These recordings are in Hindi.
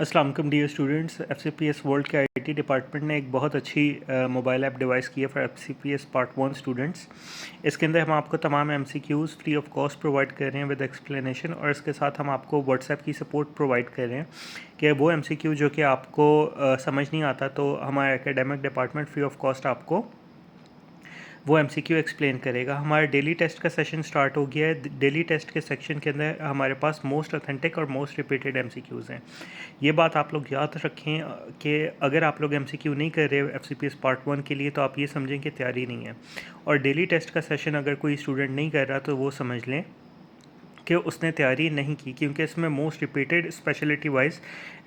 अस्सलाम वालेकुम डियर स्टूडेंट्स। FCPS वर्ल्ड के IT डिपार्टमेंट ने एक बहुत अच्छी मोबाइल ऐप डिवाइस की है फॉर FCPS पार्ट 1 स्टूडेंट्स। इसके अंदर हम आपको तमाम MCQs free of cost provide कर रहे हैं विद एक्सप्लेनेशन, और इसके साथ हम आपको व्हाट्सएप की सपोर्ट प्रोवाइड कर रहे हैं कि वो MCQ जो कि आपको समझ नहीं आता तो हमारा academic department free of cost आपको वो MCQ एक्सप्लेन करेगा। हमारा डेली टेस्ट का सेशन स्टार्ट हो गया है। डेली टेस्ट के सेक्शन के अंदर हमारे पास मोस्ट ऑथेंटिक और मोस्ट रिपीटेड MCQs हैं। ये बात आप लोग याद रखें कि अगर आप लोग MCQ नहीं कर रहे FCPS पार्ट 1 के लिए तो आप ये समझें कि तैयारी नहीं है। और डेली टेस्ट का सेशन अगर कोई स्टूडेंट नहीं कर रहा तो वो समझ लें कि उसने तैयारी नहीं की, क्योंकि इसमें most repeated speciality wise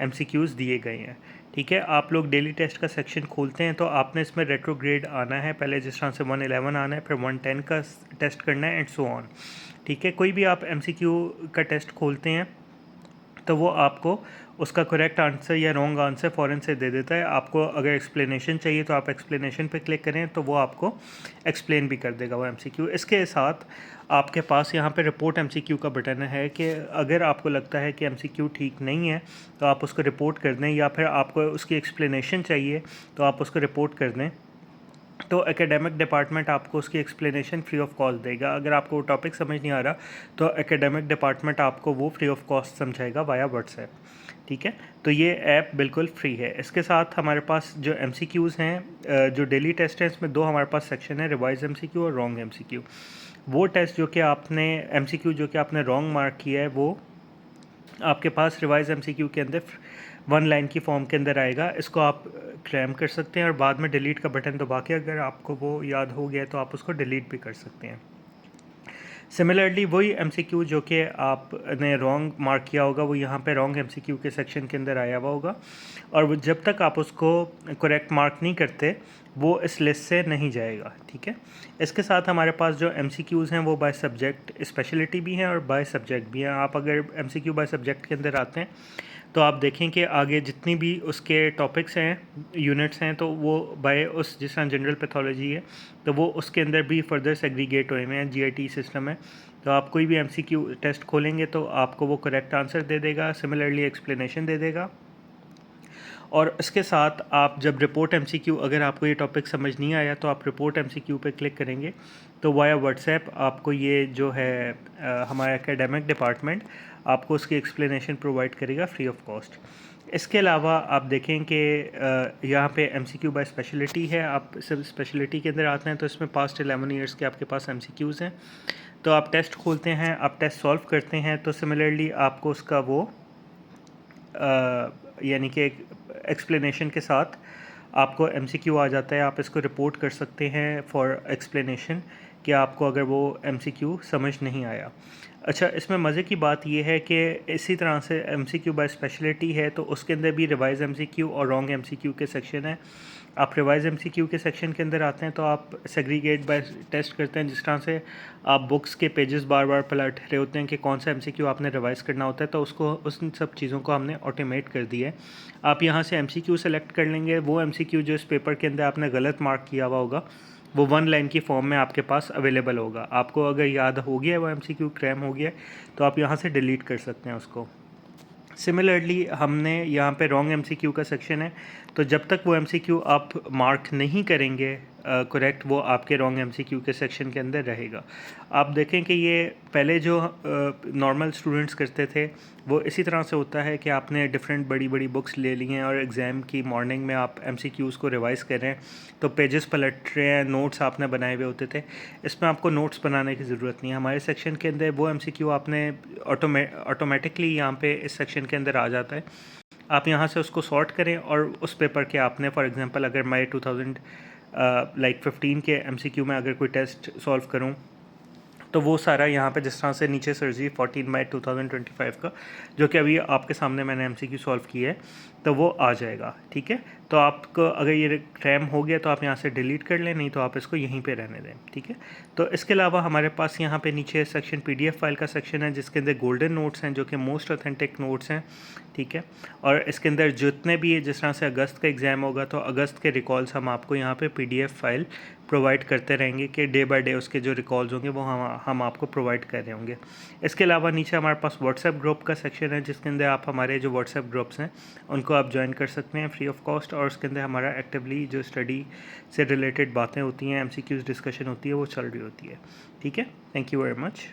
MCQs दिए गए हैं। ठीक है, आप लोग डेली टेस्ट का सेक्शन खोलते हैं तो आपने इसमें रेट्रोग्रेड आना है, पहले जिस तरह से 111 आना है, फिर 110 का टेस्ट करना है एंड सो ऑन। ठीक है, कोई भी आप MCQ का टेस्ट खोलते हैं तो वो आपको उसका करेक्ट आंसर या रॉन्ग आंसर फ़ौरन से दे देता है। आपको अगर एक्सप्लेनेशन चाहिए तो आप एक्सप्लेनेशन पे क्लिक करें तो वो आपको एक्सप्लेन भी कर देगा वो MCQ। इसके साथ आपके पास यहाँ पे रिपोर्ट MCQ का बटन है कि अगर आपको लगता है कि MCQ ठीक नहीं है तो आप उसको रिपोर्ट कर दें, या फिर आपको उसकी एक्सप्लेनेशन चाहिए तो आप उसको रिपोर्ट कर दें। तो एकेडमिक डिपार्टमेंट आपको उसकी एक्सप्लेनेशन फ्री ऑफ कॉस्ट देगा। अगर आपको वो टॉपिक समझ नहीं आ रहा तो एकेडमिक डिपार्टमेंट आपको वो फ्री ऑफ कॉस्ट समझाएगा वाया व्हाट्सएप। ठीक है, तो ये ऐप बिल्कुल फ्री है। इसके साथ हमारे पास जो MCQs हैं, जो डेली टेस्ट हैं, इसमें दो हमारे पास सेक्शन है, रिवाइज MCQ और रॉन्ग MCQ। वो टेस्ट जो कि आपने MCQ जो कि आपने रॉन्ग मार्क किया है वो आपके पास रिवाइज MCQ के अंदर 1 लाइन की फॉर्म के अंदर आएगा। इसको आप क्लेम कर सकते हैं और बाद में डिलीट का बटन दबा के अगर आपको वो याद हो गया तो आप उसको डिलीट भी कर सकते हैं। सिमिलरली वही MCQ जो कि आपने रॉन्ग मार्क किया होगा वो यहाँ पे रॉन्ग MCQ के सेक्शन के अंदर आया हुआ होगा, और वो जब तक आप उसको करेक्ट मार्क नहीं करते वो इस लिस्ट से नहीं जाएगा। ठीक है, इसके साथ हमारे पास जो MCQs हैं वो बाय सब्जेक्ट स्पेशलिटी भी हैं और बाय सब्जेक्ट भी हैं। आप अगर MCQ बाय सब्जेक्ट के अंदर आते हैं तो आप देखें कि आगे जितनी भी उसके टॉपिक्स हैं, यूनिट्स हैं, तो वो बाय उस जिस तरह जनरल पैथोलॉजी है तो वो उसके अंदर भी फर्दर सेग्रीगेट हुए हैं। GIT सिस्टम है, तो आप कोई भी MCQ टेस्ट खोलेंगे तो आपको वो करेक्ट आंसर दे देगा, सिमिलरली एक्सप्लेनेशन दे देगा। और इसके साथ आप जब रिपोर्ट MCQ, अगर आपको ये टॉपिक समझ नहीं आया तो आप रिपोर्ट MCQ पे क्लिक करेंगे तो वाया व्हाट्सएप आपको ये जो है हमारा एकेडमिक डिपार्टमेंट आपको उसकी एक्सप्लेनेशन प्रोवाइड करेगा फ्री ऑफ कॉस्ट। इसके अलावा आप देखें कि यहाँ पे MCQ बाय स्पेशलिटी है। आप सब स्पेशलिटी के अंदर आते हैं तो इसमें पास्ट 11 ईयर्स के आपके पास MCQs हैं। तो आप टेस्ट खोलते हैं, आप टेस्ट सॉल्व करते हैं तो सिमिलरली आपको उसका वो यानी कि एक्सप्लेनेशन के साथ आपको MCQ आ जाता है। आप इसको रिपोर्ट कर सकते हैं फॉर एक्सप्लेनेशन कि आपको अगर वो MCQ समझ नहीं आया। अच्छा, इसमें मज़े की बात यह है कि इसी तरह से MCQ बाय स्पेशलिटी है तो उसके अंदर भी रिवाइज MCQ और रॉन्ग MCQ के सेक्शन है। आप रिवाइज MCQ के सेक्शन के अंदर आते हैं तो आप सेग्रीगेट बाय टेस्ट करते हैं, जिस तरह से आप बुक्स के पेजेस बार बार पलट रहे होते हैं कि कौन सा MCQ आपने रिवाइज करना होता है, तो उसको उन सब चीज़ों को हमने ऑटोमेट कर दिया है। आप यहाँ से MCQ सेलेक्ट कर लेंगे, वो MCQ जो इस पेपर के अंदर आपने गलत मार्क किया हुआ होगा वो 1 लाइन की फॉर्म में आपके पास अवेलेबल होगा। आपको अगर याद हो गया वो MCQ क्रैम हो गया तो आप यहाँ से डिलीट कर सकते हैं उसको। सिमिलरली हमने यहाँ पे रॉन्ग MCQ का सेक्शन है, तो जब तक वो MCQ आप मार्क नहीं करेंगे करेक्ट, वो आपके रॉन्ग MCQ के सेक्शन के अंदर रहेगा। आप देखें कि ये पहले जो नॉर्मल स्टूडेंट्स करते थे वो इसी तरह से होता है कि आपने डिफरेंट बड़ी बड़ी बुक्स ले ली हैं और एग्ज़ाम की मॉर्निंग में आप MCQs को रिवाइज कर रहे हैं तो पेजेस पलट रहे हैं, नोट्स आपने बनाए हुए होते थे। इसमें आपको नोट्स बनाने की ज़रूरत नहीं है। हमारे सेक्शन के अंदर वो MCQ आपने ऑटोमेटिकली यहाँ पे इस सेक्शन के अंदर आ जाता है। आप यहाँ से उसको सॉर्ट करें और उस पेपर के आपने फॉर एग्जांपल अगर मैं 2015 के MCQ में अगर कोई टेस्ट सॉल्व करूँ तो वो सारा यहाँ पे जिस तरह से नीचे सर्जरी 14 मई 2025 का जो कि अभी आपके सामने मैंने MCQ सॉल्व किया है तो वो आ जाएगा। ठीक है, तो आपको अगर ये क्रैम हो गया तो आप यहाँ से डिलीट कर लें, नहीं तो आप इसको यहीं पे रहने दें। ठीक है, तो इसके अलावा हमारे पास यहाँ पे नीचे सेक्शन PDF फाइल का सेक्शन है जिसके अंदर गोल्डन नोट्स हैं जो कि मोस्ट ऑथेंटिक नोट्स हैं। ठीक है। और इसके अंदर जितने भी जिस तरह से अगस्त का एग्ज़ाम होगा तो अगस्त के रिकॉल्स हम आपको यहाँ पे पीडीएफ फाइल प्रोवाइड करते रहेंगे कि डे बाय डे उसके जो रिकॉल्स होंगे वो हम आपको प्रोवाइड कर रहे होंगे। इसके अलावा नीचे हमारे पास व्हाट्सएप ग्रुप का सेक्शन है जिसके अंदर आप हमारे जो व्हाट्सएप ग्रुप्स हैं उनको आप ज्वाइन कर सकते हैं फ्री ऑफ कॉस्ट, और उसके अंदर हमारा एक्टिवली जो स्टडी से रिलेटेड बातें होती हैं, MCQs डिस्कशन होती है, वो चल रही होती है। ठीक है, थैंक यू वेरी मच।